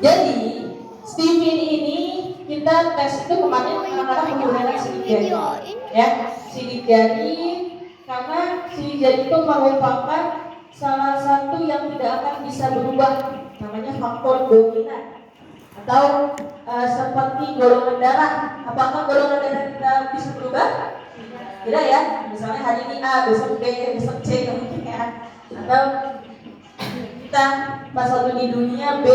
Jadi Steven ini kita tes itu kemarin anak-anak menggunakan sidik jari, ya sidik jari, karena sidik jari itu merupakan salah satu yang tidak akan bisa berubah, namanya faktor dominan atau seperti golongan darah. Apakah golongan darah kita bisa berubah? Tidak ya. Misalnya hari ini A, besok B, besok C, mungkin ya. Atau kita pas waktu di dunia B,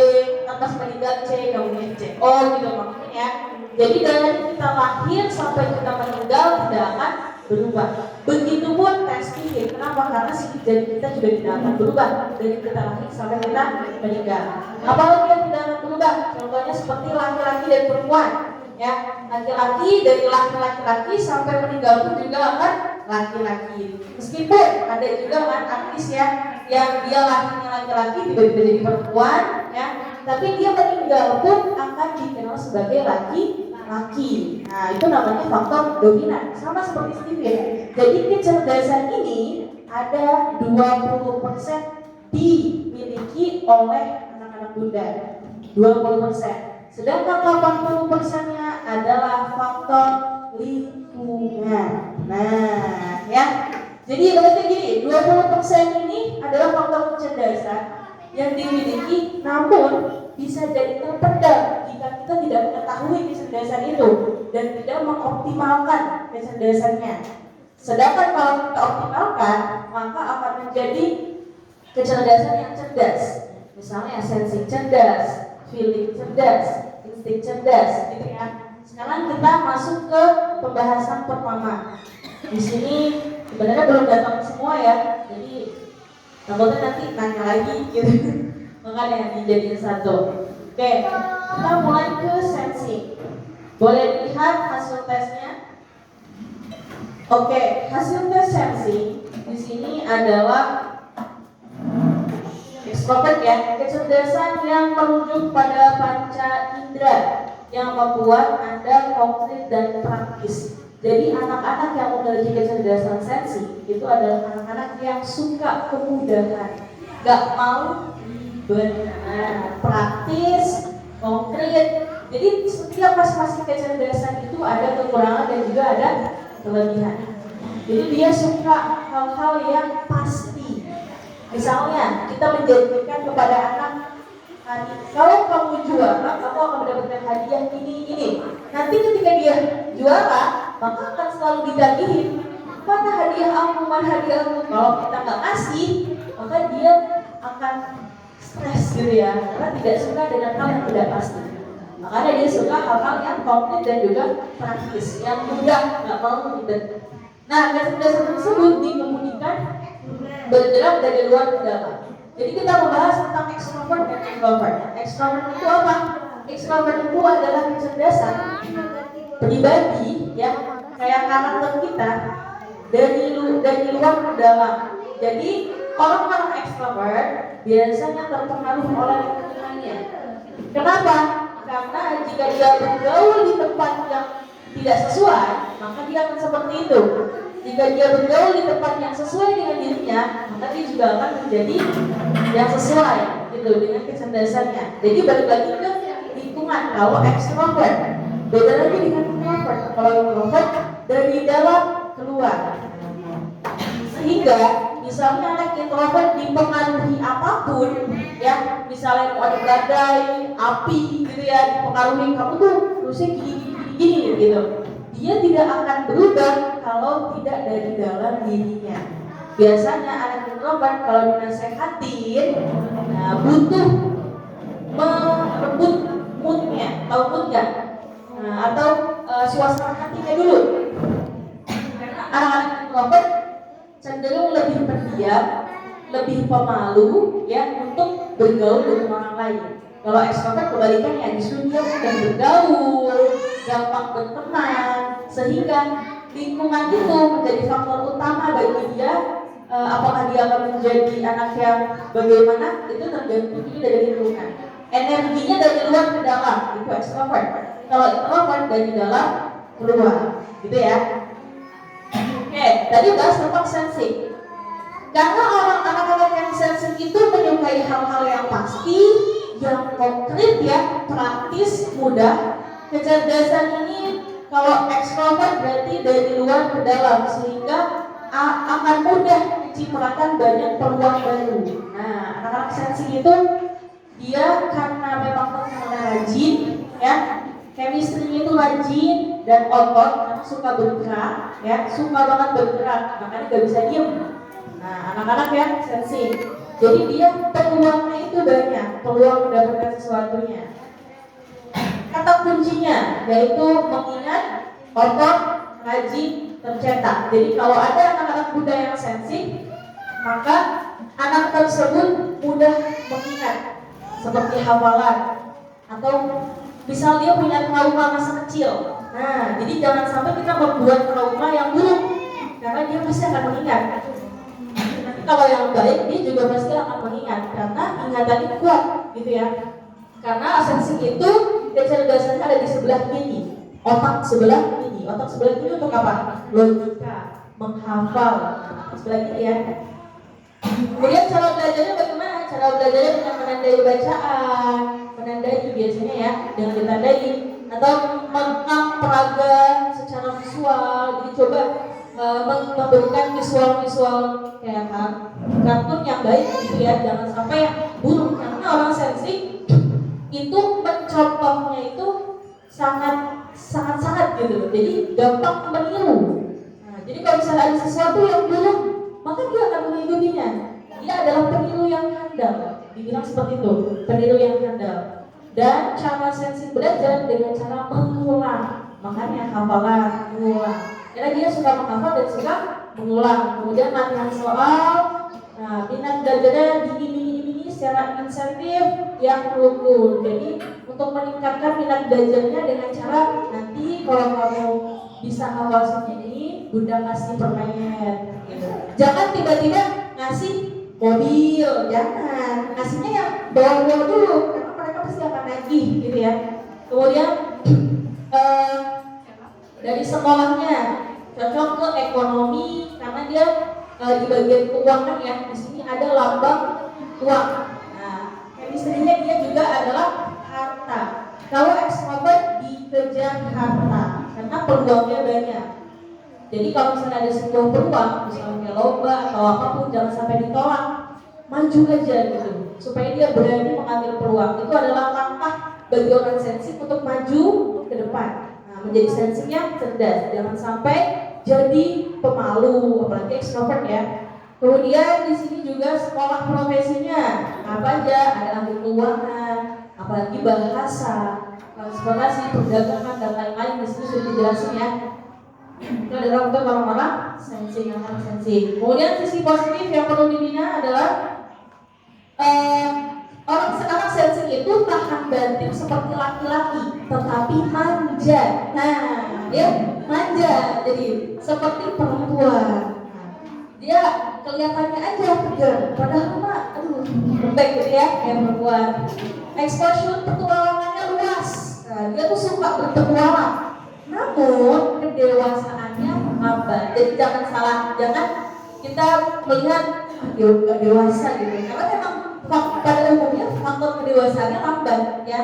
pas meninggal C, kemudian C. Oh gitu maksudnya. Jadi dari kita lahir sampai kita meninggal tidak akan berubah. Begitupun tes Steven. Kenapa? Karena sidik jari kita juga tidak akan berubah dari kita lahir sampai kita meninggal. Apalagi yang tidak akan berubah? Contohnya seperti laki-laki dan perempuan. Ya, laki-laki dari laki-laki sampai meninggal pun juga akan laki-laki. Meskipun ada juga kan artis ya yang dia lahirnya laki-laki tiba-tiba jadi perempuan, ya, tapi dia meninggal pun akan dikenal sebagai laki-laki. Nah, itu namanya faktor dominan. Sama seperti Steven. Jadi kecerdasan ini ada 20% dimiliki oleh anak-anak muda. 20%. Sedangkan 80%-nya adalah faktor lingkungan. Nah, ya. Jadi berarti gini, 20% ini adalah faktor kecerdasan yang dimiliki, namun bisa jadi terpendam jika kita tidak mengetahui kecerdasan itu dan tidak mengoptimalkan kecerdasannya. Sedangkan kalau kita optimalkan, maka akan menjadi kecerdasan yang cerdas. Misalnya sensi cerdas, feeling cerdas, insting cerdas, gitu ya. Sekarang kita masuk ke pembahasan pertama. Di sini sebenarnya belum datang semua ya, jadi takutnya nanti nanya lagi, gitu. Makanya dijadiin satu. Oke, kita mulai ke sensi. Boleh dilihat hasil tesnya. Oke, hasil tes sensi di sini adalah extrovert ya, kecerdasan yang merujuk pada panca indera yang membuat Anda konkret dan praktis. Jadi anak-anak yang memiliki kecerdasan sensi itu adalah anak-anak yang suka kemudahan, gak mau benar, praktis, konkret. Jadi setiap masing-masing kecerdasan itu ada kekurangan dan juga ada kelebihan. Jadi dia suka hal-hal yang pasti. Misalnya kita menjanjikan kepada anak, kalau kamu juara, kamu akan mendapatkan hadiah ini. Nanti ketika dia juara, maka akan selalu ditagihin, mana hadiah aku, mana hadiah aku. Kalau kita nggak kasih, maka dia akan stres gitu ya, karena tidak suka dengan hal yang tidak pasti. Makanya dia suka hal-hal yang konkret dan juga praktis, yang mudah, nggak mau ribet. Nah, kecerdasan tersebut dikemudikan bergerak dari luar ke dalam. Jadi kita membahas tentang extrovert dan introvert. Extrovert itu apa? Extrovert itu adalah kecerdasan pribadi ya, kayak karakter kita dari luar ke dalam. Jadi orang-orang extrovert biasanya terpengaruh oleh lingkungannya. Kenapa? Karena jika dia bergaul di tempat yang tidak sesuai, maka dia akan seperti itu. Jika dia bergaul di tempat yang sesuai dengan dirinya, maka dia juga akan menjadi yang sesuai gitu dengan kecerdasannya. Jadi balik lagi ke lingkungan. Kalau extrovert beda lagi dengan introvert. Kalau introvert dari dalam keluar. Sehingga misalnya anak introvert dipengaruhi apapun, ya misalnya mau ada badai, api gitu ya, dipengaruhi kamu tuh harusnya gini gitu. Dia tidak akan berubah kalau tidak dari dalam dirinya. Biasanya anak introvert kalau dinasehatin, butuh merebut moodnya, tahu mood nggak? Atau suasana hatinya dulu. Karena anak-anak introvert cenderung lebih pendiam, lebih pemalu, ya untuk bergaul dengan orang lain. Kalau ekstrovert kebalikannya, justru dia mudah bergaul, gampang berteman, sehingga lingkungan itu menjadi faktor utama bagi dia. Apakah dia akan menjadi anak yang bagaimana, itu tergantung juga dari lingkungan. Energinya dari luar ke dalam, itu ekstrovert. Kalau introvert dari dalam keluar, gitu ya. Oke, tadi bahas tentang sensi. Karena anak-anak yang sensi itu menyukai hal-hal yang pasti, yang konkret ya, praktis, mudah. Kecerdasan ini kalau ekstrovert berarti dari luar ke dalam, sehingga akan mudah menciptakan banyak peluang baru. Nah, anak-anak sensi itu dia karena memang terkenal rajin ya, chemistry itu rajin dan otot, karena suka bergerak ya, suka banget bergerak, makanya gak bisa diem. Nah, anak-anak yang sensi, jadi dia peluangnya itu banyak, peluang mendapatkan sesuatunya. Kata kuncinya yaitu mengingat, otot, rajin, tercetak. Jadi kalau ada anak-anak muda yang sensi, maka anak tersebut mudah mengingat, seperti hafalan atau misal dia punya trauma masa kecil. Nah, jadi jangan sampai kita membuat trauma yang buruk, karena dia pasti akan mengingat. Nanti kalau yang baik dia juga pasti akan mengingat, karena ingatannya kuat, gitu ya. Karena sensi itu kecerdasannya ada di sebelah kiri, otak sebelah kiri. Otak sebelah kiri untuk apa? Logika, menghafal. Sebelah kiri ya. Kemudian cara belajarnya bagaimana? Cara belajarnya dengan menandai bacaan, menandai biasanya ya, dengan ditandai atau mengenang peraga secara visual. Jadi coba memberikan visual kayak kartun yang baik gitu ya, jangan sampai yang buruk. Karena orang sensi itu mencontohnya itu sangat gitu, jadi gampang meniru. Nah, jadi kalau misalnya ada sesuatu yang buruk, maka dia akan mengikutinya. Dia adalah peniru yang handal, dibilang seperti itu, peniru yang handal. Dan cara sensi belajar dengan cara mengulang, makanya hafalan, mengulang. Karena dia suka menghafal dan suka mengulang. Kemudian latihan soal, nah, minat belajarnya diiming-imingi secara insentif yang terukur. Jadi untuk meningkatkan minat belajarnya dengan cara, nanti kalau kamu bisa hafal segini, Bunda kasih permen gitu. Jangan tiba-tiba ngasih mobil, jangan. Ngasihnya yang bawa-bawa dulu, karena mereka pasti akan nagih gitu ya. Kemudian dari sekolahnya cocok ke ekonomi, karena dia di bagian keuangan ya, di sini ada lambang uang. Nah, chemistry-nya dia juga adalah harta. Kalau ekstrovert dikejar harta, karena peluangnya banyak. Jadi kalau misalnya ada sebuah peluang, misalnya lomba atau apapun, jangan sampai ditolak, maju aja gitu, supaya dia berani mengambil peluang. Itu adalah langkah bagi orang sensi untuk maju ke depan. Nah, menjadi sensinya cerdas, jangan sampai jadi pemalu, apalagi ekstrovert ya. Kemudian di sini juga sekolah profesinya apa aja, ada ahli keuangan, apalagi bahasa, transportasi, perdagangan dan lain-lain. Di sini sudah dijelasin ya. Itu adalah untuk orang-orang sensi, yang harus sensi. Kemudian sisi positif yang perlu dibina adalah orang sekarang sensi itu tahan banting seperti laki-laki, tetapi manja. Nah, dia manja, jadi seperti perempuan. Dia kelihatannya aja tegar, padahal mah lembek gitu ya, kayak perempuan. Exposure petualangannya luas. Nah, dia tuh suka berpetualang. Namun kedewasaannya lambat. Jadi jangan salah, jangan kita melihat dia udah dewasa gitu. Karena memang pada umumnya faktor kedewasaannya lambat ya.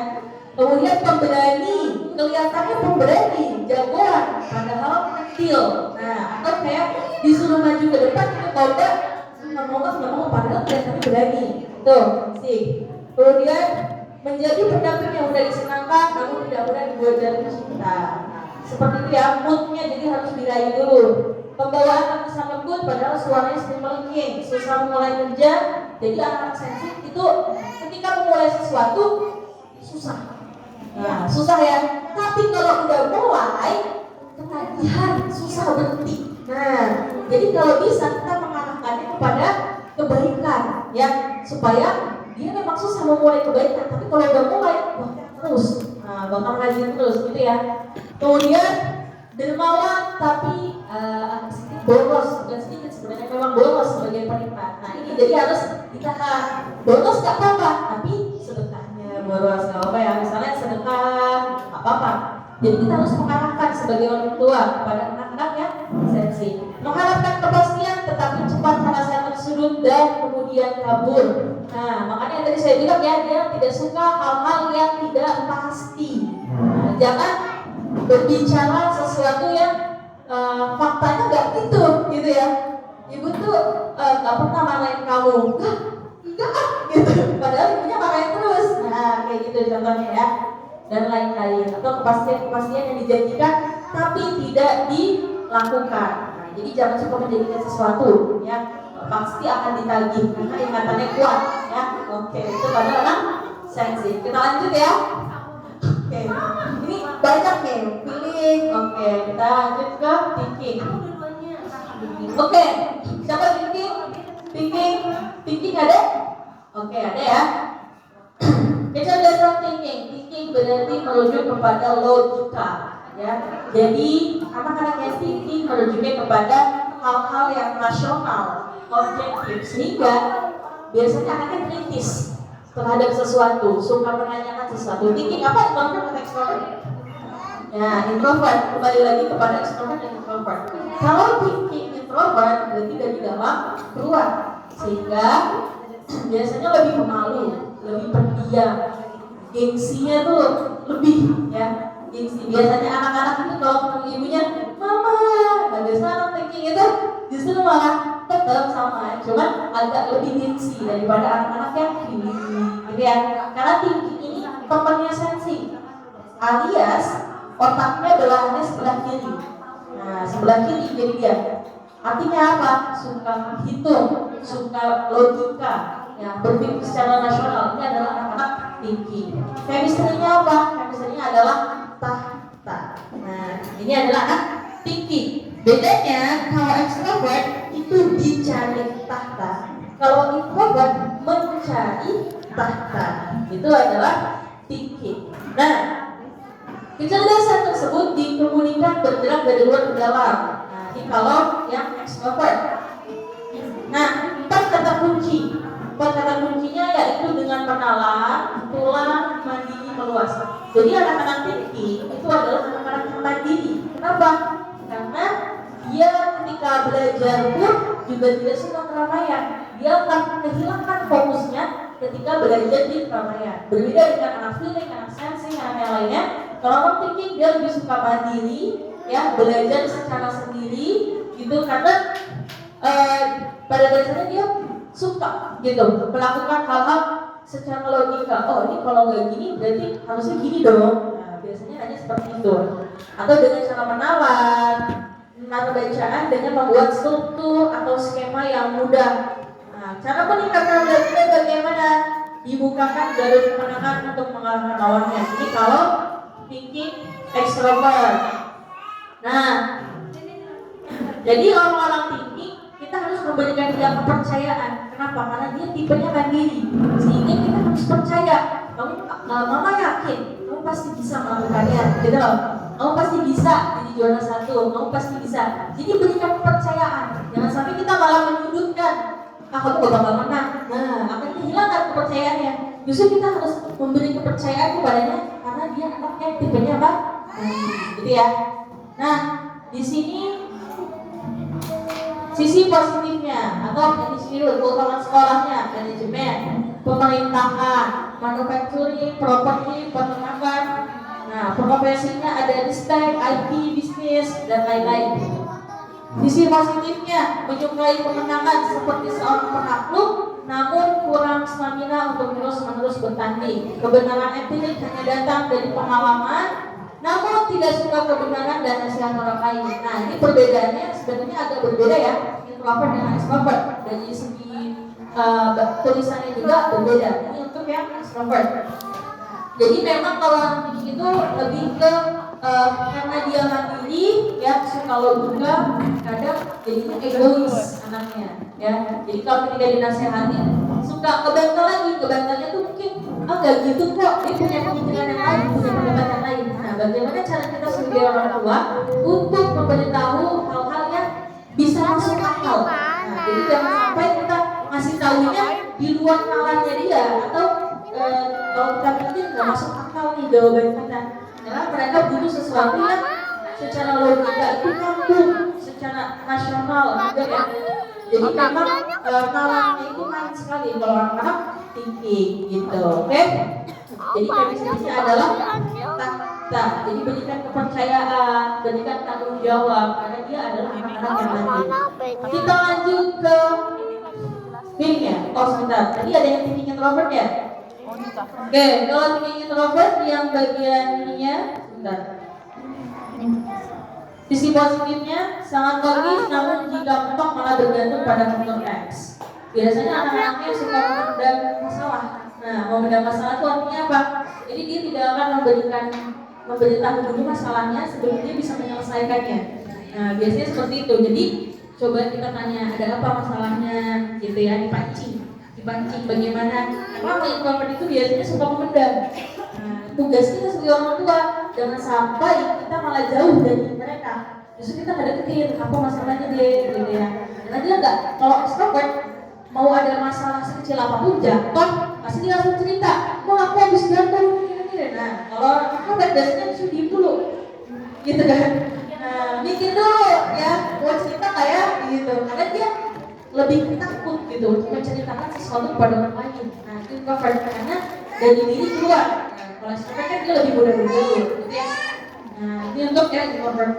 Kemudian pemberani, kelihatannya pemberani, jagoan, padahal kecil. Nah, atau kayak disuruh maju ke depan, kita coba nggak mau, padahal kelihatannya berani. Tuh, sih. Kemudian menjadi pendamping yang mudah disenangkan, namun tidak mudah dibuat jatuh cinta. Nah, seperti itu ya, moodnya jadi harus diraih dulu. Pembawaan yang sangat lembut, padahal suaranya sering melengking, susah mulai kerja. Jadi anak sensi itu ketika memulai sesuatu susah. Nah, susah ya. Tapi kalau udah mulai, ketagihan, susah berhenti. Nah, jadi kalau bisa kita mengarahkannya kepada kebaikan, ya, supaya dia memang susah memulai kebaikan. Tapi kalau udah mulai, terus, nah, bakal rajin terus, gitu ya. Kemudian dermawan, tapi boros, bukan sedikit sebenarnya, memang boros sebagai penikmat. Nah, ini jadi harus ditahan. Boros nggak apa-apa, tapi sedekahnya boros nggak apa-apa ya. Misalnya sedekah nggak apa-apa. Jadi kita harus mengarahkan sebagai orang tua kepada anak-anak yang sensi. Mengharapkan kepastian, tetapi cepat merasa tersudut sujud dan kemudian kabur. Nah, makanya tadi saya bilang ya, dia tidak suka hal-hal yang tidak pasti. Nah, jangan berbicara sesuatu yang faktanya nggak gitu ya. Ibu tuh nggak pernah marahin kamu, enggak gitu. Padahal ibunya marahin terus. Nah, kayak gitu contohnya ya. Dan lain-lain, atau kepastian yang dijanjikan tapi tidak dilakukan. Nah, jadi jangan suka menjadikan sesuatu ya pasti akan ditagih karena ingatannya kuat ya. Oke, itu pada anak sensi. Kita lanjut ya. Oke, ini banyak nih feeling. Oke, kita lanjut ke thinking. Oke, siapa thinking ada? Oke, ada ya. Kecerdasan thinking berarti merujuk kepada logika ya. Jadi anak-anak yang thinking merujuknya kepada hal-hal yang rasional, objektif, sehingga biasanya anaknya kritis terhadap sesuatu, suka menanyakan sesuatu. Thinking apa? Introvert atau extrovert? Ya, introvert. Kembali lagi kepada extrovert dan introvert. Kalau thinking introvert berarti dari dalam keluar, sehingga biasanya lebih pemalu, lebih pendiam, gengsinya tuh lebih ya. Gengsi. Biasanya anak-anak itu kalau ketemu ibunya, mama, biasanya anak thinking itu justru malah tetap sama, cuman agak lebih gengsi daripada anak-anak yang ini, gitu ya. Karena thinking ini temannya sensi, alias otaknya belahannya sebelah kiri. Nah, sebelah kiri jadi dia. Artinya apa? Suka hitung, suka logika, ya, berpikir secara nasional. Ini adalah anak-anak thinking. Chemistry-nya apa? Chemistry-nya adalah tahta. Nah, ini adalah anak thinking. Bedanya kalau extrovert itu dicari tahta, kalau introvert mencari tahta. Itu adalah thinking. Nah, kecerdasan tersebut dikemudikan bergerak dari luar ke dalam. Nah, ini kalau yang extrovert. Nah, 4 kata kuncinya yaitu dengan menalar, tulang, mandiri, meluas. Jadi anak-anak thinking itu adalah anak-anak yang mandiri. Kenapa? Karena dia ketika belajar pun juga tidak suka keramaian. Dia akan kehilangan fokusnya ketika belajar di keramaian. Berbeda dengan anak feeling, anak sensing, anak yang lainnya. Kalau orang thinking dia lebih suka mandiri, ya, belajar secara sendiri, gitu. Karena pada dasarnya dia suka gitu melakukan hal-hal secara logika. Oh, ini kalau nggak gini berarti harusnya gini dong. Nah, biasanya hanya seperti itu. Atau dengan cara menalar bacaan dengan membuat struktur atau skema yang mudah. Nah, cara meningkatkan belajarnya bagaimana? Dibukakan jalur kemenangan untuk mengalahkan lawannya. Ini kalau thinking extrovert. Nah, jadi orang-orang thinking kita harus memberikan dia kepercayaan. Kenapa? Karena dia tipenya mandiri, sehingga kita harus percaya. Mama yakin kamu pasti bisa melakukannya, gitu loh. Kamu pasti bisa jadi juara 1, kamu pasti bisa. Jadi berikan kepercayaan. Jangan sampai kita malah menyudutkan, kamu gak bakal menang. Nah, akan kehilangan kepercayaannya. Justru kita harus memberi kepercayaan kepadanya karena dia anaknya tipenya apa? Gitu ya. Nah, di sini sisi positifnya atau di sini keutamaan sekolahnya, manajemen, pemerintahan, manufacturing, properti, peternakan. Nah, profesinya ada ristek, IT, bisnis, dan lain-lain. Sisi positifnya menyukai kemenangan seperti seorang penakluk, namun kurang stamina untuk terus-menerus bertanding. Kebenaran empirik hanya datang dari pengalaman, namun tidak suka kebenaran dan nasihat orang lain. Nah, ini perbedaannya sebenarnya agak berbeda ya, introvert dengan extrovert. Dari segi tulisannya juga berbeda. Ini untuk yang extrovert. Jadi memang kalau orang tinggi itu lebih ke karena dia mandiri, ya, suka logika, kadang jadinya egois anaknya, ya. Jadi kalau ketika dinasehati suka kebantalnya tuh mungkin nggak gitu kok, dia punya pemikiran yang lain, punya pendapat yang lain. Nah, bagaimana cara kita sebagai orang tua untuk memberitahu hal-hal yang bisa masuk akal. Nah, jadi jangan sampai kita ngasih tahunya di luar nalarnya dia, atau kalau kita pikir nggak masuk akal nih jawaban kita. Karena mereka butuh sesuatu yang secara logika itu kampung, secara nasional juga ya. Jadi memang nalarnya itu main sekali kalau anak-anak thinking gitu, oke? Jadi chemistry adalah tahta. Jadi berikan kepercayaan, berikan tanggung jawab karena dia adalah anak-anak yang mandiri. Kita lanjut ke thinking ya. Oh sebentar, tadi ada yang thinking introvert ya? Oke, kalau thinking introvert yang bagian ininya, sebentar. Sisi positifnya sangat logis, namun jika mentok malah bergantung pada faktor X. Biasanya anak-anaknya suka memendam masalah. Nah, memendam masalah itu artinya apa? Jadi dia tidak akan memberitahu dulu masalahnya sebelum dia bisa menyelesaikannya. Nah, biasanya seperti itu. Jadi coba kita tanya, ada apa masalahnya, gitu ya, dipancing bagaimana. Karena orang introvert itu biasanya suka memendam. Nah, tugas kita sebagai orang tua jangan sampai kita malah jauh dari mereka. Justru kita ngedeketin apa masalahnya dia, gitu ya. Karena dia enggak, kalau extrovert mau ada masalah sekecil apapun jatuh, pasti dia langsung cerita. Aku habis jatuh gini. Nah, kalau introvert biasanya disuruh diem dulu, gitu kan. Nah, mikir dulu ya, mau cerita kayak gitu. Karena dia lebih takut gitu untuk menceritakan sesuatu kepada orang lain. Nah, itu introvert karena dari diri keluar. Kalau extrovert kan dia lebih mudah bergaul, gitu ya. Nah, ini untuk ya introvert.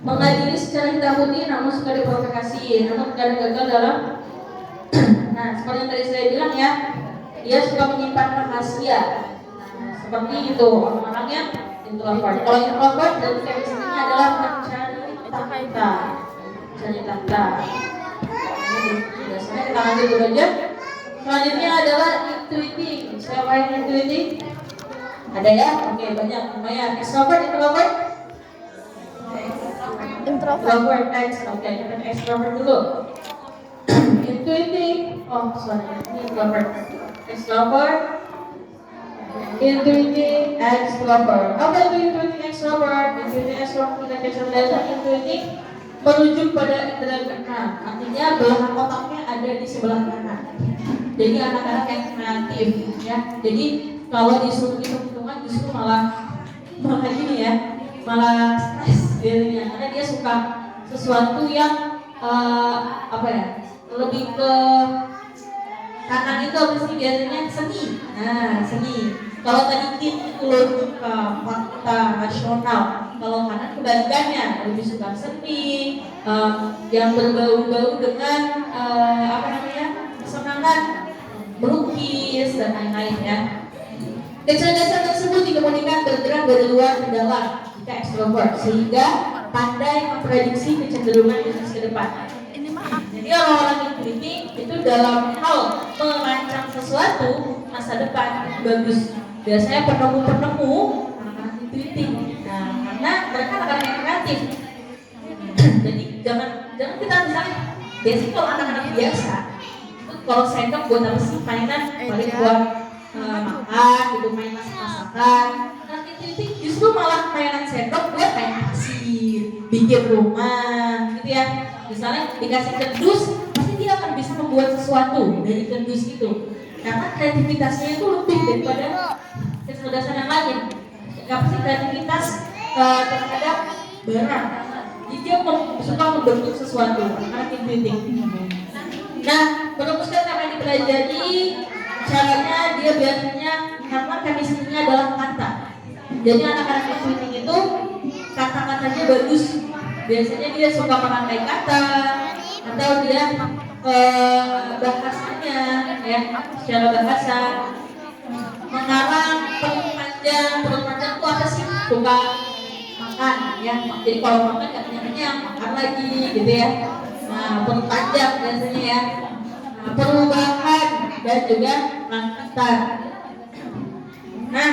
Mengadili secara hitam putih namun suka diprovokasi, namun kadang gagal dalam nah, seperti yang tadi saya bilang ya, dia suka menyimpan rahasia. Nah, seperti itu orang-orangnya introvert. Kalau introvert dari chemistry-nya adalah mencari tahta. Biasanya kita lanjut dulu aja. Selanjutnya adalah intuiting. Siapa yang intuiting? Ada ya? Oke, banyak, lumayan. Extrovert, introvert? Introvert, oke, kita extrovert dulu. Intuiting, ini introvert. Extrovert, intuiting, extrovert. Apa itu intuiting extrovert? Intuiting extrovert kita kecerdasan intuiting merujuk pada indera keenam. Artinya belahan otaknya ada di sebelah kanan. Jadi anak-anak yang kreatif, ya. Jadi kalau disuruh hitung-hitungan justru malah gini ya, malah stres dirinya karena dia suka sesuatu yang apa ya, lebih ke kanan itu apa sih biasanya seni. Nah, seni. Kalau tadi itu logika, fakta, rasional. Kalau kanan kebalikannya, lebih suka seni, yang berbau-bau dengan kesenangan melukis dan lain-lain ya. Kecerdasan tersebut dikemudikan bergerak dari luar ke dalam jika ekstrovert, sehingga pandai memprediksi kecenderungan bisnis ke depan. Jadi orang-orang intuitif itu dalam hal merancang sesuatu masa depan bagus. Biasanya penemu-penemu anak-anak intuitif. Nah, karena mereka anak-anak yang kreatif. Jadi jangan kita misalnya, biasanya kalau anak-anak biasa, itu kalau sendok buat apa sih, mainan paling buat makan, gitu, main masak-masakan. Nah, intuitif justru malah mainan sendok buat main pasir, bikin rumah, gitu ya. Misalnya dikasih kardus, pasti dia akan bisa membuat sesuatu dari kardus itu. Karena kreativitasnya itu lebih daripada kecerdasan yang lain. Kapasitas kreativitas terhadap barang. Jadi dia suka membentuk sesuatu, karena intuitif. Nah, merumuskan apa yang dipelajari, caranya dia biasanya karena chemistry-nya adalah kata. Jadi anak-anak intuitif itu kata-katanya bagus. Biasanya dia suka merangkai kata atau dia bahasanya ya, secara bahasa mengarang perut panjang itu apa sih? Suka makan ya. Jadi kalau makan nggak kenyang, makan lagi gitu ya. Nah, perut panjang biasanya ya. Nah, perubahan dan juga lanjutan. Nah,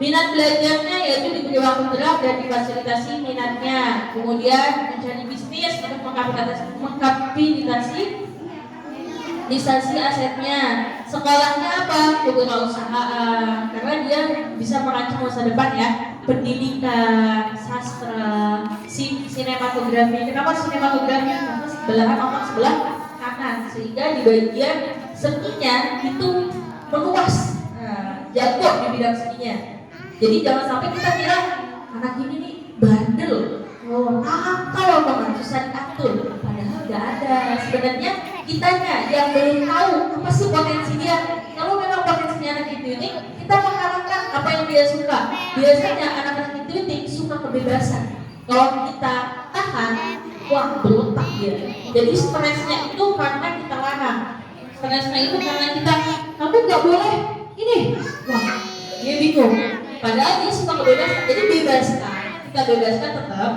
minat belajarnya yaitu diberi waktu gerak dan difasilitasi minatnya. Kemudian mencari bisnis untuk mengkapitalisasi asetnya. Sekolahnya apa? Kewirausahaan. Karena dia bisa merancang masa depan ya. Pendidikan, sastra, sinematografi. Kenapa sinematografi? Karena belahan otak sebelah kanan, sehingga di bagian seninya itu meluas. Jago di bidang seninya. Jadi jangan sampai kita kira anak ini nih bandel, Oh, nakal banget, susah diatur. Padahal nggak ada. Sebenarnya kitanya yang belum tahu apa sih potensi dia. Kalau memang potensinya anak intuitif, kita mengharapkan apa yang dia suka. Biasanya anak-anak intuitif suka kebebasan. Kalau kita tahan, wah berontak dia. Jadi stresnya itu karena kita larang. Stresnya itu karena kita, kamu nggak boleh ini. Wah, dia bingung. Padahal dia suka kebebasan, jadi bebaskan. Kita bebaskan tetap,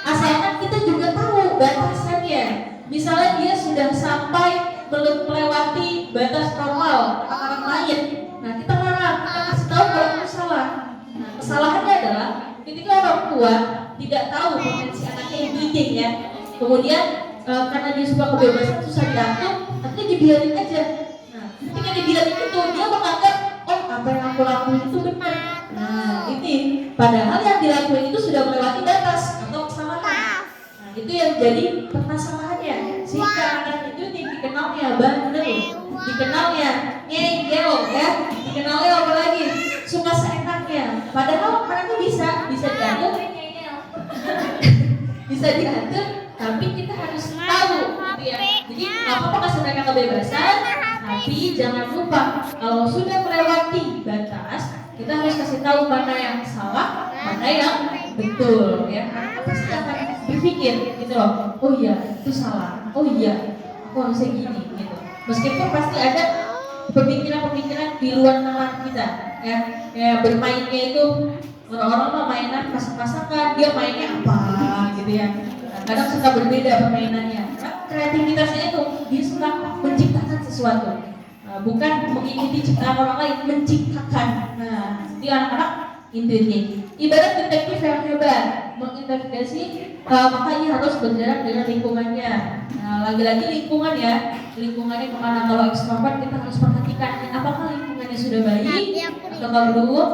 asalkan kita juga tahu batasannya. Misalnya dia sudah sampai melewati batas normal orang lain, nah kita larang, kita kasih tahu kalau itu salah. Nah, kesalahannya adalah ketika orang tua tidak tahu potensi anaknya yang leading ya, kemudian karena dia suka kebebasan susah diatur, akhirnya dibiarin aja. Nah, ketika dibiarin itu dia menganggap oh apa yang aku lakuin itu benar. Nah ini padahal yang dilakuin itu sudah melewati batas atau kesalahan. Nah itu yang jadi permasalahannya. Sehingga anak itu dikenalnya bandel, dikenalnya ngeyel ya, dikenalnya apa lagi suka seenaknya. Padahal anaknya bisa diatur, bisa diatur, tapi kita harus tahu gitu ya. Jadi apa kasih mereka kebebasan, tapi jangan lupa kalau sudah melewati batas kita harus kasih tahu mana yang salah, mana yang betul ya. Karena pasti akan berpikir gitu loh. Oh iya, itu salah. Oh iya, aku harusnya gini gitu. Meskipun pasti ada pemikiran-pemikiran di luar nalar kita ya. Ya bermainnya itu orang-orang mah mainan masak-masakan, dia mainnya apa gitu ya. Kadang suka berbeda permainannya. Kreativitasnya itu dia suka menciptakan sesuatu. Bukan mengikuti ciptaan orang lain, menciptakan. Nah, di anak-anak intuitif. Ibarat detektif yang hebat, menginvestigasi, maka ia harus berjalan dengan lingkungannya. Nah, lagi-lagi lingkungan ya, lingkungannya kemana. Kalau ekstrovert kita harus perhatikan, apakah lingkungannya sudah baik atau belum.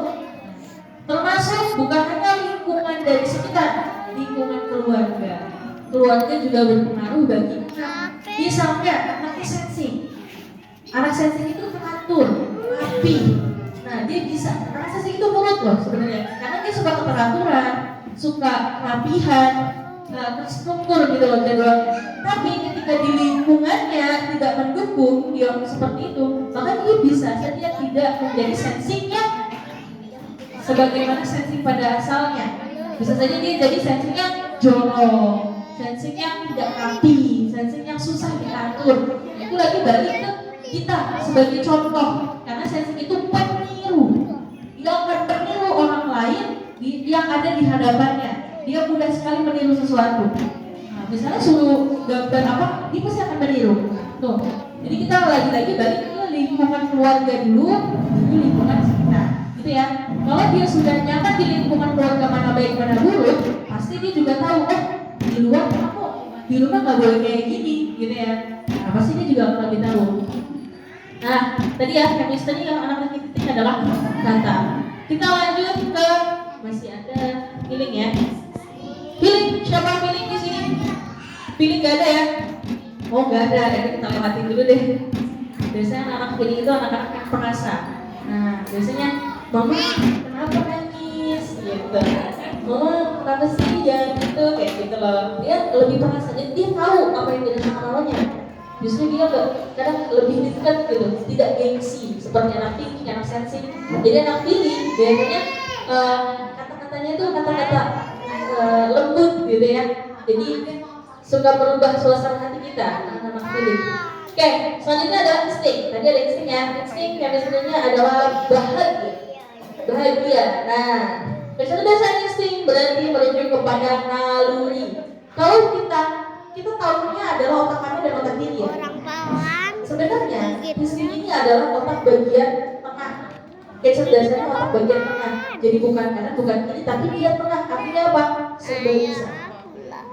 Termasuk bukan hanya lingkungan dari sekitar, lingkungan keluarga. Keluarga juga berpengaruh bagi anak. Misalnya anaknya sensing. Anak sensing itu teratur, rapi. Nah dia bisa, anak sensing itu nurut loh sebenarnya, karena dia suka keteraturan, suka kerapihan, terstruktur gitu loh jadwalnya. Tapi ketika di lingkungannya tidak mendukung dia seperti itu, maka dia bisa saja tidak menjadi sensing yang sebagaimana sensing pada asalnya. Bisa saja dia jadi sensing yang jorok, sensing yang tidak rapi, sensing yang susah diatur. Itu lagi balik ke kita sebagai contoh, karena sensing itu peniru. Dia akan meniru orang lain yang ada di hadapannya. Dia mudah sekali meniru sesuatu. Nah, misalnya suruh gambar apa, dia pasti akan meniru. Tuh. Jadi kita lagi-lagi balik ke lingkungan keluarga dulu, jadi lingkungan sekitar. Gitu ya. Kalau dia sudah nyaman di lingkungan keluarga mana baik mana buruk, pasti dia juga tahu di luar aku di rumah nggak boleh kayak gini, gitu ya. Nah, pasti dia juga akan lebih tahu. Nah, tadi ya chemistry yang anak-anak titik adalah kata. Kita lanjut ke masih ada feeling ya. Feeling, siapa feeling di sini? Feeling nggak ada ya? Oh nggak ada, jadi kita lewatin dulu deh. Biasanya anak-anak feeling itu anak-anak yang perasa. Nah, biasanya mama kenapa nangis? Gitu. Mama kenapa sih jangan gitu kayak gitu loh. Dia lebih perasa, jadi dia tahu apa yang dirasakan mamanya. Justru dia kadang lebih dekat gitu, tidak gengsi seperti anak tinggi, anak sensing. Jadi anak tinggi biasanya kata-katanya itu kata-kata lembut gitu ya. Jadi suka merubah suasana hati kita, anak-anak tinggi. Oke, selanjutnya adalah insting. Tadi ada insting ya. Insting yang biasanya adalah bahagia. Bahagia. Nah, kecerdasan insting berarti merujuk kepada naluri. Kalau kita tahunya adalah otak kanan dan otak kiri ya. Sebenarnya insting ini adalah otak bagian tengah. Kecerdasannya otak bagian tengah. Jadi bukan kanan, bukan kiri, tapi dia tengah. Artinya apa? Serba bisa.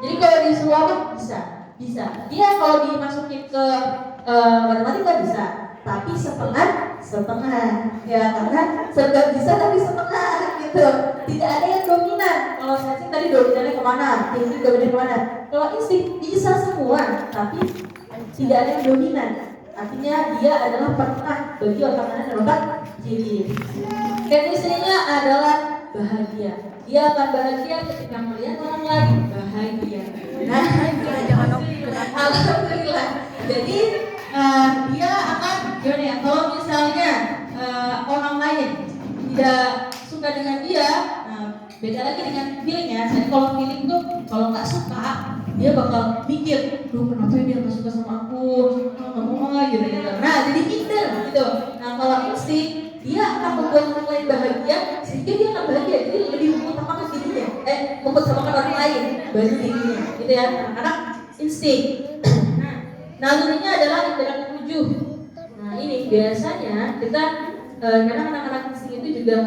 Jadi kalau disuruh apa? Bisa. Dia kalau dimasukin ke matematika bisa, tapi setengah ya, karena serba bisa tapi setengah gitu. Tidak ada yang dominan. Kalau sensing tadi dominannya kemana, tinggi dominan kemana. Kalau insting bisa semua, tapi tidak ada yang dominan. Artinya dia adalah pertengah bagi otak kanan dan otak kiri. Chemistry-nya adalah bahagia. Dia akan bahagia ketika melihat orang lain bahagia. Nah, alhamdulillah. Jadi dia akan gimana ya? Kalau misalnya orang lain tidak suka dengan dia, beda lagi dengan feelingnya. Jadi kalau feeling tuh kalau nggak suka, dia bakal mikir, kenapa dia nggak suka sama aku? Nggak mau gitu. Nah, jadi minder gitu. Nah, kalau insting, dia akan membuat orang lain bahagia, sehingga dia akan bahagia. Jadi lebih mengutamakan dirinya, mengutamakan orang lain baru dirinya, gitu ya. Karena insting. Nalurinya adalah indera ketujuh. Nah, ini biasanya kita karena anak-anak insting itu juga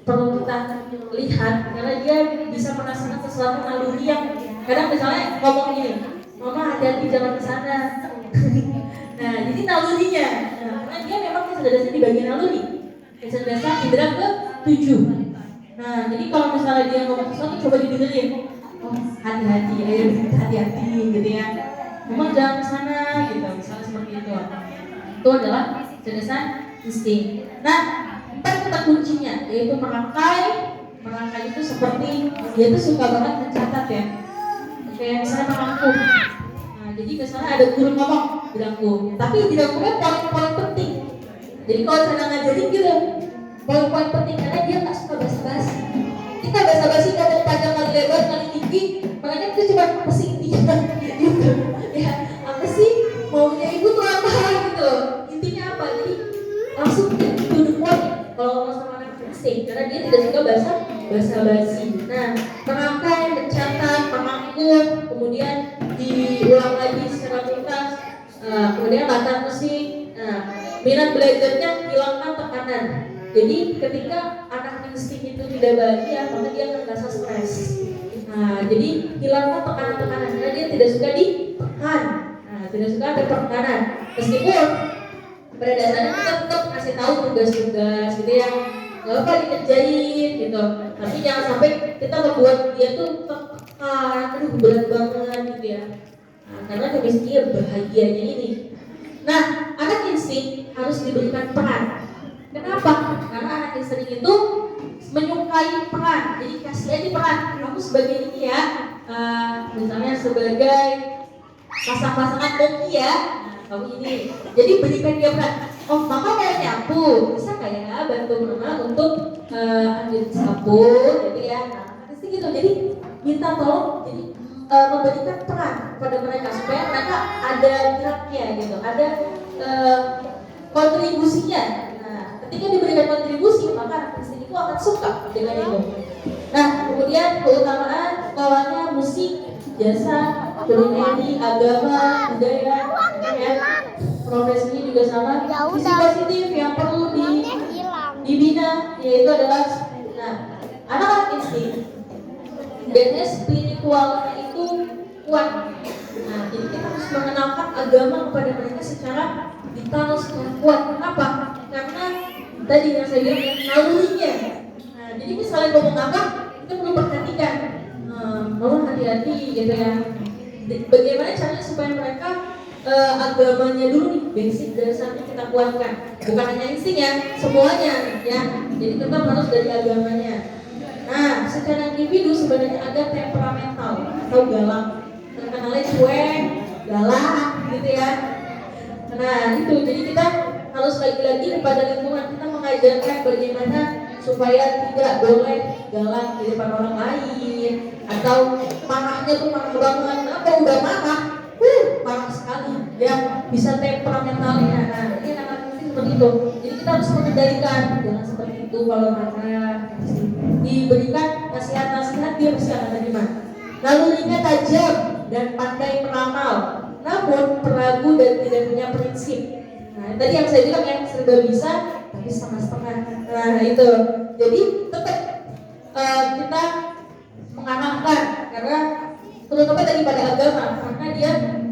perlu kita lihat karena dia bisa merasakan sesuatu naluri yang kadang misalnya ngomong gini, mama hati-hati jangan ke sana. Nah, jadi nalurinya, karena dia memang kecerdasan di bagian naluri, kecerdasan indera ke-7. Nah, jadi kalau misalnya dia ngomong sesuatu coba didengerin, oh hati-hati, ayo hati-hati gitu ya, mama jangan ke sana gitu, misalnya seperti itu. Itu adalah kecerdasan insting. Nah, 4 kata kuncinya yaitu merangkai. Merangkai itu seperti dia tuh suka banget mencatat ya. Kayak misalnya merangkum. Nah, jadi misalnya ada guru ngomong dirangkum, tapi dirangkumnya poin-poin penting. Jadi kalau saya ngajarin gitu, poin-poin penting karena dia nggak suka basa-basi. Kita basa-basi ngomong panjang kali lebar kali tinggi, makanya itu cuma pasti intinya gitu. Ya, apa sih maunya ibu tuh apa gitu? Intinya apa? Jadi langsung to the point. Kalau ngomong sama anak insting, karena dia tidak suka basa-basi. Nah, merangkai, mencatat, merangkum, kemudian diulang lagi secara tuntas, kemudian latihan musik. Nah, minat belajarnya hilangkan tekanan. Jadi ketika anak insting itu tidak bahagia, maka dia akan merasa stres. Nah, jadi hilangkan tekanan-tekanan karena dia tidak suka ditekan. Nah, tidak suka ada tekanan. Meskipun pada dasarnya kita tetap kasih tahu tugas-tugas gitu ya, nggak apa dikerjain gitu, tapi jangan sampai kita membuat dia tuh tertekan, aduh berat banget gitu ya. Nah, karena habis dia bahagianya ini. Nah, anak insting harus diberikan peran. Kenapa? Karena anak insting itu menyukai peran, jadi kasih aja peran. Kamu sebagai ini ya, misalnya sebagai pasang-pasangan koki ya. Kamu ini, jadi berikan dia peran. Oh, mama mau nyapu, bisa nggak ya bantu mama untuk ambil sapu, gitu ya. Nah, pasti gitu. Jadi minta tolong, jadi memberikan peran kepada mereka supaya mereka ada geraknya, gitu, ada kontribusinya. Nah, ketika diberikan kontribusi, maka anak insting itu akan suka dengan itu. Nah, kemudian keutamaan kawannya musik, jasa, kulineri, agama, budaya, ya. Profesinya juga sama. Sisi positif yang perlu dibina yaitu adalah, nah, anak-anak insting biasanya spiritualnya itu kuat. Nah, jadi kita harus mengenalkan agama kepada mereka secara vital, secara kuat. Kenapa? Karena tadi yang saya bilang nalurinya. Nah, jadi misalnya ngomong apa, kita perlu perhatikan. Mohon hati-hati gitu ya. Bagaimana caranya supaya mereka agamanya dulu nih, basic dasarnya kita kuatkan. Bukan hanya insting ya, semuanya ya. Jadi tetap harus dari agamanya. Nah, secara individu sebenarnya ada temperamental atau galak. Terkenalnya cuek, galak gitu ya. Nah, itu jadi kita harus lagi-lagi kepada lingkungan kita mengajarkan bagaimana supaya tidak boleh galak di depan orang lain atau marahnya tuh marah banget. Apa udah marah? Marah sekali ya, bisa temperamentalnya. Nah, ini anak-anak ini seperti itu. Jadi kita harus mengendalikan, jangan seperti itu. Kalau marah diberikan nasihat-nasihat, dia bisa menerima. Nalurinya tajam dan pandai meramal, namun peragu dan tidak punya prinsip. Nah, tadi yang saya bilang yang serba bisa tapi setengah-setengah. Nah, itu. Jadi tetap kita mengarahkan karena terutama tadi pada agama, karena dia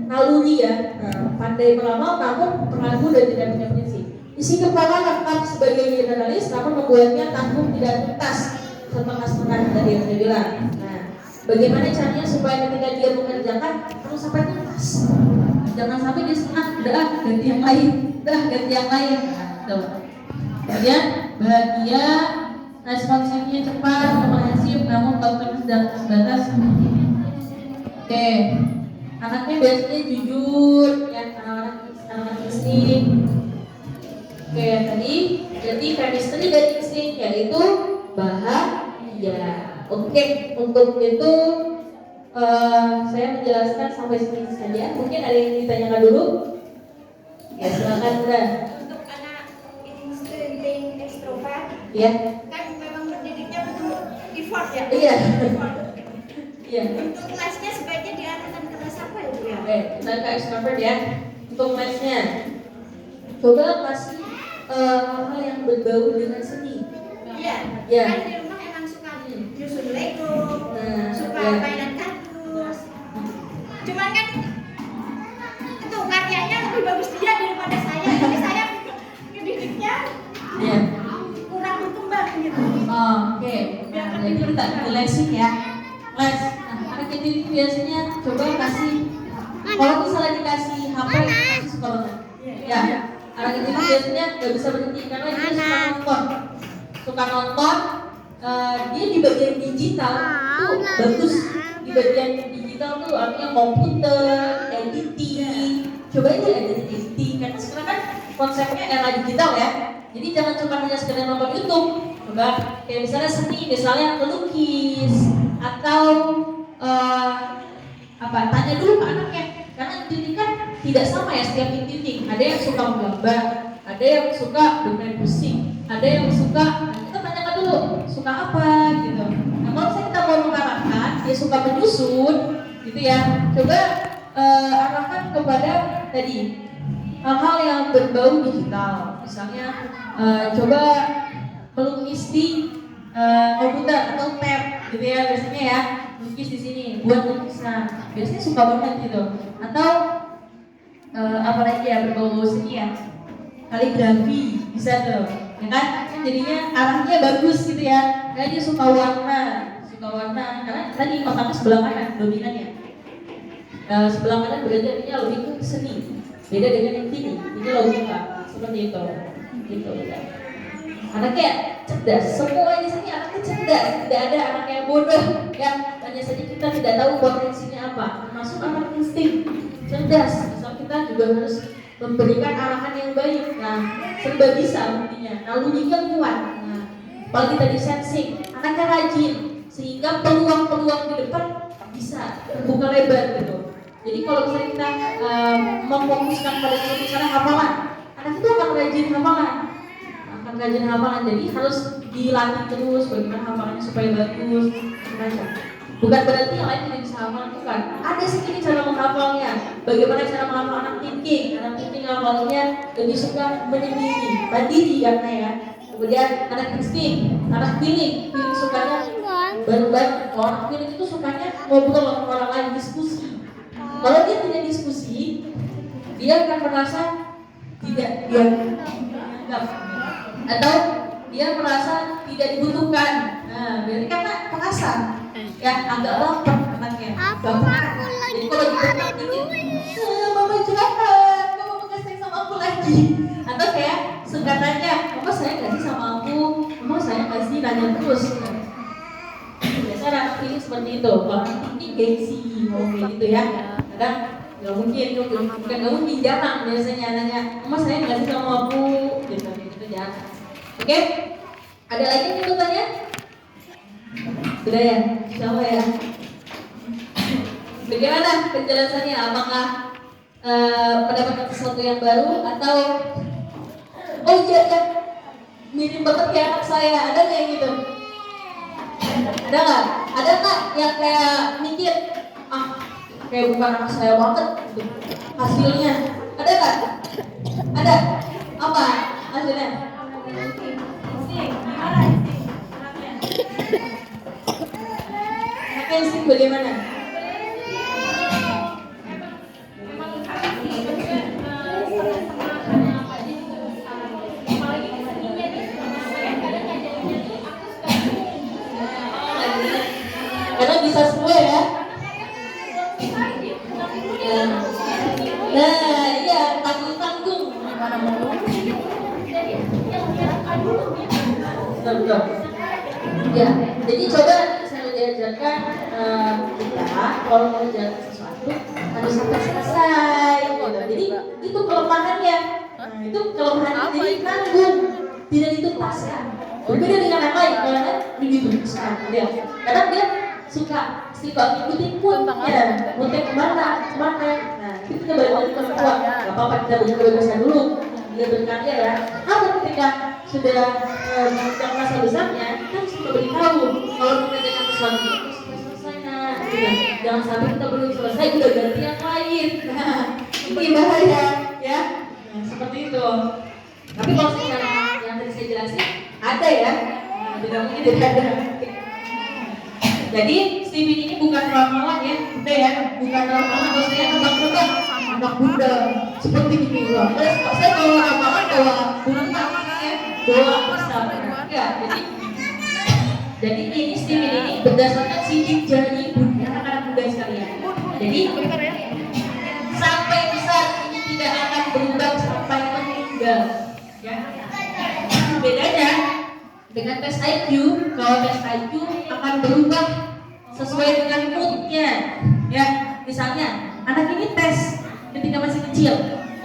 naluri ya, pandai meramal namun peragu dan tidak punya prinsip. Isi kepala lengkap sebagai generalis namun membuatnya tanggung tidak tuntas, setengah-setengah tadi yang saya bilang. Nah, bagaimana caranya supaya ketika dia mengerjakan harus sampai tuntas, jangan sampai dia setengah, udah ganti yang lain, udah ganti yang lain. Nah, kemudian bahagia responsifnya cepat, komprehensif, namun konteksnya sedang terbatas. Oke, anaknya biasanya jujur, ya anak-anak insting. Oke, tadi jadi chemistry dan insting yaitu bahagia. Oke, untuk itu saya menjelaskan sampai sini saja. Mungkin ada yang ditanyakan dulu? Ya, silakan Bunda. Untuk anak insting ekstrovert, Ya. kan memang mendidiknya butuh effort ya. Iya. Iya. Untuk kelasnya sebaiknya diarahkan ke kelas apa ya Bu ya? Oke, kita ke extrovert ya. Untuk matchnya, coba kasih hal-hal yang berbau dengan seni. Iya. Ya. Kan di rumah emang suka nyusun Lego, suka ya. mainan kardus. Cuman kan itu karyanya lebih bagus dia daripada saya. Jadi saya ngedidiknya Ya. kurang berkembang gitu. Oke. Nah, jadi kita jelasin ya. Les. Nah, anak itu biasanya coba kasih. Kalau misalnya dikasih HP, pasti suka banget. Ya. Anak itu biasanya nggak bisa berhenti karena dia suka nonton. Suka nonton. Dia di bagian digital tuh bagus. Di bagian digital tuh artinya komputer, editing. Coba aja editing. Karena sekarang kan konsepnya era digital ya. Jadi jangan cuma hanya sekedar nonton YouTube. Coba kayak misalnya seni, misalnya melukis atau tanya dulu ke anaknya. Karena titik kan tidak sama ya setiap titik. Ada yang suka menggambar, ada yang suka bermain musik, ada yang suka. Kita tanyakan dulu suka apa gitu. Nah kalau misalnya kita mau mengarahkan, dia suka menyusun, gitu ya. Coba arahkan kepada tadi hal-hal yang berbau digital. Misalnya coba melukis di komputer atau tab, gitu ya biasanya ya. Lukis di sini, buat lukisan. Biasanya suka banget gitu. Atau apa lagi ya berbau seni ya? Kaligrafi bisa tuh, ya kan? Jadinya arahnya bagus gitu ya. Karena dia suka warna. Karena tadi otaknya sebelah kanan dominan ya. Sebelah kanan berarti artinya lebih ke seni. Beda dengan yang kiri, ini logika seperti itu. Gitu ya. Anaknya cerdas, semua di sini anaknya cerdas, tidak ada anak yang bodoh ya. Hanya saja kita tidak tahu potensinya apa. Termasuk anak insting cerdas, misal kita juga harus memberikan arahan yang baik. Nah, serba bisa buktinya. Nah, logika kuat. Nah, apalagi tadi sensing, anaknya rajin sehingga peluang-peluang di depan bisa terbuka lebar gitu. Jadi kalau misalnya kita memfokuskan pada suatu misalnya hafalan, anak itu akan rajin hafalan, jadi harus dilatih terus bagaimana hafalannya supaya bagus, macam. Bukan berarti yang lain tidak bisa hafalan, bukan. Ada segini cara menghafalnya. Bagaimana cara menghafal anak thinking hafalnya lebih suka menyendiri, mandiri karena ya. Kemudian anak insting, anak feeling sukanya baru-baru. Kalau anak feeling itu sukanya ngobrol sama orang lain, diskusi. Kalau dia tidak diskusi, dia akan merasa tidak dianggap atau dia merasa tidak dibutuhkan. Nah, berarti karena perasaan ya agak lapar anaknya. Jadi kalau ditekan dikit, mama curhat, mama nggak sayang sama aku lagi. Atau kayak suka nanya, mama sayang nggak sih sama aku? Mama sayang nggak sih? Nanya terus. Biasanya anak ini seperti itu. Kalau ini gengsi, kayak gitu ya. Kadang nggak mungkin jarang biasanya nanya, mama sayang nggak sih sama aku? Gitu jarang. Oke, ada lagi yang mau tanya? Sudah ya, siapa ya? Bagaimana penjelasannya? Apakah mendapatkan sesuatu yang baru atau oh iya kan mirip banget kayak anak saya? Ada nggak yang gitu? Ada nggak? Ada nggak yang kayak mikir kayak bukan anak saya banget gitu. Hasilnya? Ada nggak? Ada? Apa hasilnya? Anaknya insting bagaimana? Karena bisa semua ya. Nah, iya, tanggung-tanggung. Betul. Ya, jadi coba saya diajarkan kita kalau mau mengerjakan sesuatu harus sampai selesai. Gitu. Jadi itu kelemahannya. Itu kelemahannya. Jadi nanggung, tidak dituntas ya. Berbeda dengan yang lain, kalau yang lain dituntaskan. Ya. Kadang dia suka ngikutin moodnya, moodnya kemana. Nah, itu kita balik lagi ke orang. Gak apa-apa kita berkebebasan dulu. Dia berkarya ya. Namun ketika sudah mencapai masa besarnya, kita harus memberitahu kalau mengerjakan sesuatu itu selesai nah, gitu. Jangan sampai kita belum selesai udah ganti yang lain. Nah, ini bahaya ya. Nah, seperti itu. Tapi kalau secara yang tadi saya jelasin ada ya. Nah, tidak mungkin tidak ada. Jadi Steven ini bukan ramalan ya, udah ya, bukan ramalan. Kalau saya nebak-nebak anak Bunda seperti ini loh. Saya kalau ramalan bawa Bunda ya, bawa bersama. Ya, jadi ini Steven ini berdasarkan sidik jari Bunda anak-anak muda sekalian. Jadi sampai besar ini tidak akan berubah sampai meninggal. Ya. Bedanya dengan tes IQ, kalau tes IQ akan berubah sesuai dengan moodnya. Ya, misalnya anak ini tes ketika masih kecil,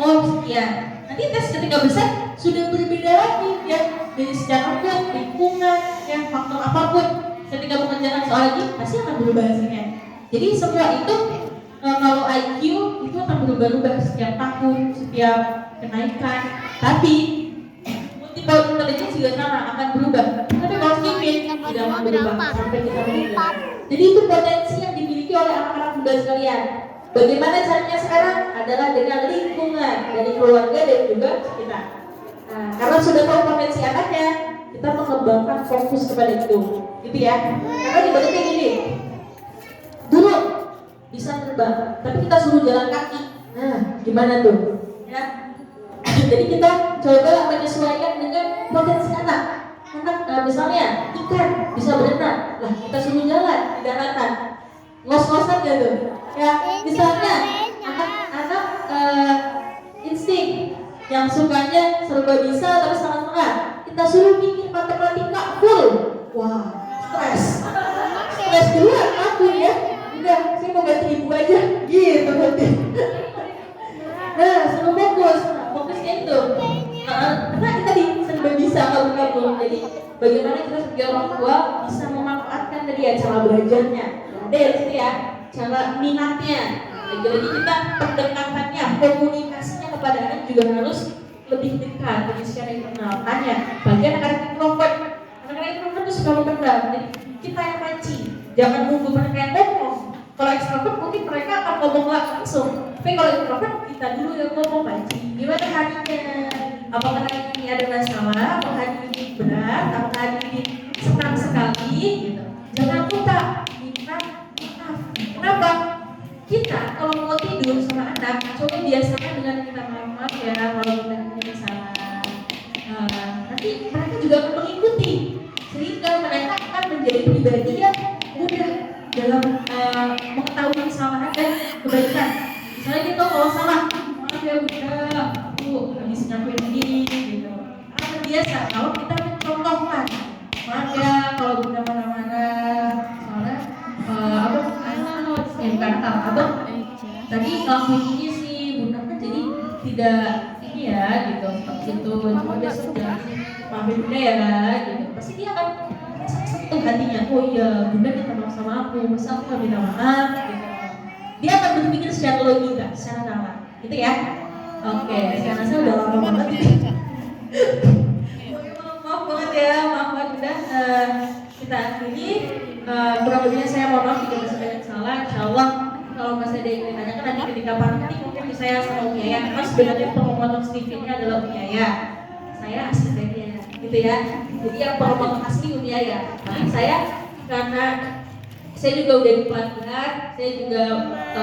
oh sekian. Nanti tes ketika besar sudah berbeda lagi ya, dari secara mood, lingkungan, ya faktor apapun. Ketika mengerjakan soal lagi pasti akan berubah hasilnya. Jadi semua itu kalau IQ itu akan berubah-ubah setiap tahun, setiap kenaikan. Tapi multiple intelligence juga sama akan berubah. Tapi kalau Steven tidak akan berubah sampai kita meninggal. Jadi itu potensi yang dimiliki oleh anak-anak muda sekalian. Bagaimana caranya sekarang adalah dengan lingkungan dari keluarga dan juga kita. Nah, karena sudah tahu potensi anaknya, kita mengembangkan fokus kepada itu, gitu ya. Karena ibaratnya gini, dulu bisa terbang, tapi kita suruh jalan kaki. Nah, gimana tuh? Ya. Jadi kita coba menyesuaikan dengan potensi anak. Misalnya ikan bisa berenang, lah kita suruh jalan di daratan, ngos-ngosan gitu. Ya, misalnya anak-anak insting yang sukanya serba bisa tapi setengah-setengah, kita suruh bikin matematika full, wah stres duluan aku ya. Udah, saya mau ganti ibu aja, gitu nanti. Nah, suruh fokusnya itu. Karena kita serba bisa kabur. Jadi bagaimana kita sebagai orang tua bisa memanfaatkan tadi ya cara belajarnya. Ada ya situ ya, cara minatnya. Lagi-lagi kita pendekatannya, komunikasinya kepada anak juga harus lebih dekat, lebih secara internal. Tanya, bagi anak-anak introvert. Anak-anak introvert itu suka memendam. Jadi kita yang mancing. Jangan nunggu mereka yang ngomong. Kalau extrovert mungkin mereka akan ngomong langsung. Tapi kalau introvert kita dulu yang ngomong mancing. Gimana harinya? Apakah hari ini ada masalah? Apakah hari ini berat? Apakah hari ini senang sekali? Gitu. Jangan minta maaf. Kenapa? Kita kalau mau tidur sama anak, coba biasakan dengan kita maaf ya kalau kita punya salah. Nanti mereka juga akan mengikuti, sehingga mereka akan menjadi pribadi yang mudah dalam mengetahui kesalahan dan kebaikan. Misalnya dia tahu kalau salah, maaf ya Bunda, aku habis ngakuin ini, gitu. Karena biasa kalau kita mencontohkan, maaf ya kalau Bunda marah-marah, soalnya abang tadi ngelakuin ini sih Bunda kan jadi tidak ini ya gitu seperti itu. Cuma besok jangan maafin Bunda ya gitu. Pasti dia akan sentuh hatinya. Oh iya Bunda minta maaf sama aku, masa aku gak minta maaf gitu. Dia akan berpikir secara logika, secara nalar gitu ya. Oke, saya rasa udah lama banget maaf banget ya, maaf banget Bunda. Kita akhiri. Kurang lebihnya saya mohon maaf jika masih banyak salah. Insyaallah kalau masih ada yang ditanyakan nanti ketika nanti mungkin saya sama Umi Yaya. Karena sebenarnya promotor Steven-nya adalah Umi Yaya. Saya asistennya, gitu ya. Jadi yang promotor asli Umi Yaya. Tapi saya karena saya juga udah di pelatihan, saya juga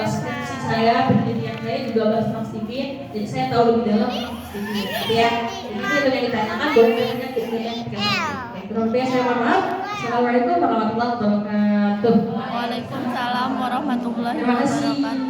skripsi saya, penelitian saya juga bahas tentang Steven. Jadi saya tahu lebih dalam Steven, gitu ya. Jadi itu yang ditanyakan, boleh tanya ke Umi Yaya. Kurang lebih saya mohon maaf. Assalamualaikum warahmatullahi wabarakatuh. Waalaikumsalam warahmatullahi Terima kasih. wabarakatuh.